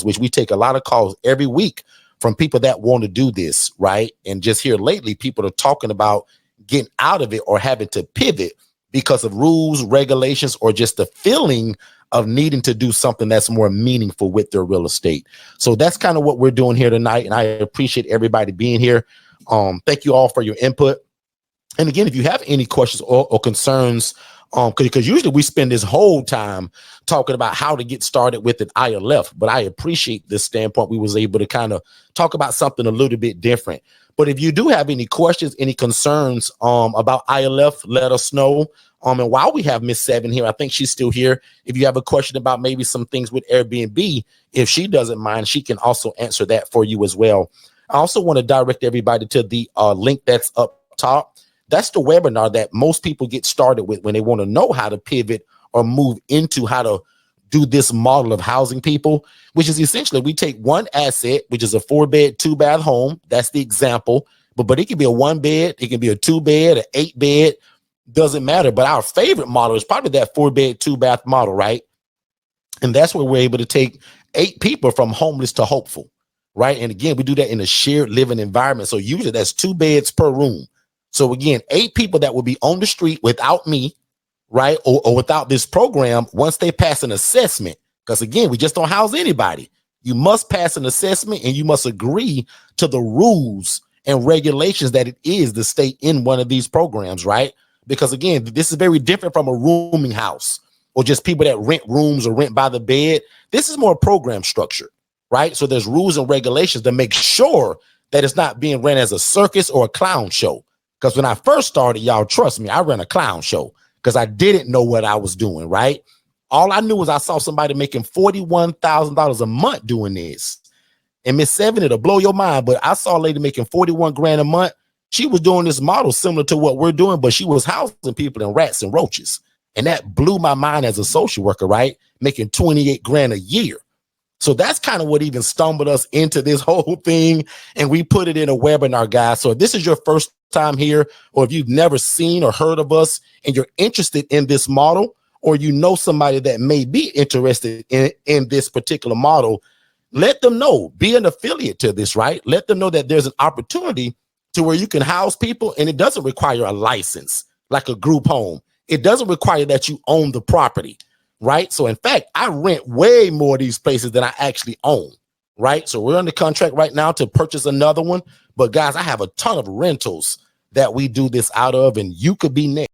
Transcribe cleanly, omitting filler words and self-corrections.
which we take a lot of calls every week from people that want to do this, right? And just here lately, people are talking about getting out of it or having to pivot because of rules, regulations, or just the feeling of needing to do something that's more meaningful with their real estate. So that's kind of what we're doing here tonight. And I appreciate everybody being here. Thank you all for your input. And again, if you have any questions or concerns, because usually we spend this whole time talking about how to get started with an ILF, but I appreciate this standpoint. We was able to kind of talk about something a little bit different. But if you do have any questions, any concerns about ILF, let us know. And while we have Miss Seven here, I think she's still here. If you have a question about maybe some things with Airbnb, if she doesn't mind, she can also answer that for you as well. I also want to direct everybody to the link that's up top. That's the webinar that most people get started with when they want to know how to pivot or move into how to do this model of housing people, which is essentially we take one asset, which is a 4-bed, 2-bath home. That's the example. But it can be a 1-bed, it can be a 2-bed, an 8-bed, doesn't matter. But our favorite model is probably that 4-bed, 2-bath model, right? And that's where we're able to take 8 people from homeless to hopeful, right? And again, we do that in a shared living environment. So usually that's 2 beds per room. So again, 8 people that will be on the street without me, right? Or without this program, once they pass an assessment, because again, we just don't house anybody. You must pass an assessment and you must agree to the rules and regulations that it is to stay in one of these programs, right? Because again, this is very different from a rooming house or just people that rent rooms or rent by the bed. This is more program structure, right? So there's rules and regulations to make sure that it's not being ran as a circus or a clown show. Because when I first started, y'all, trust me, I ran a clown show because I didn't know what I was doing, right? All I knew was I saw somebody making $41,000 a month doing this. And Miss Seven, it'll blow your mind, but I saw a lady making 41 grand a month. She was doing this model similar to what we're doing, but she was housing people in rats and roaches. And that blew my mind as a social worker, right? Making 28 grand a year. So that's kind of what even stumbled us into this whole thing. And we put it in a webinar, guys. So if this is your first time here, or if you've never seen or heard of us and you're interested in this model, or you know somebody that may be interested in this particular model, let them know, be an affiliate to this, right? Let them know that there's an opportunity to where you can house people and it doesn't require a license like a group home. It doesn't require that you own the property, right? So in fact, I rent way more of these places than I actually own, right? So we're under contract right now to purchase another one. But guys, I have a ton of rentals that we do this out of, and you could be next.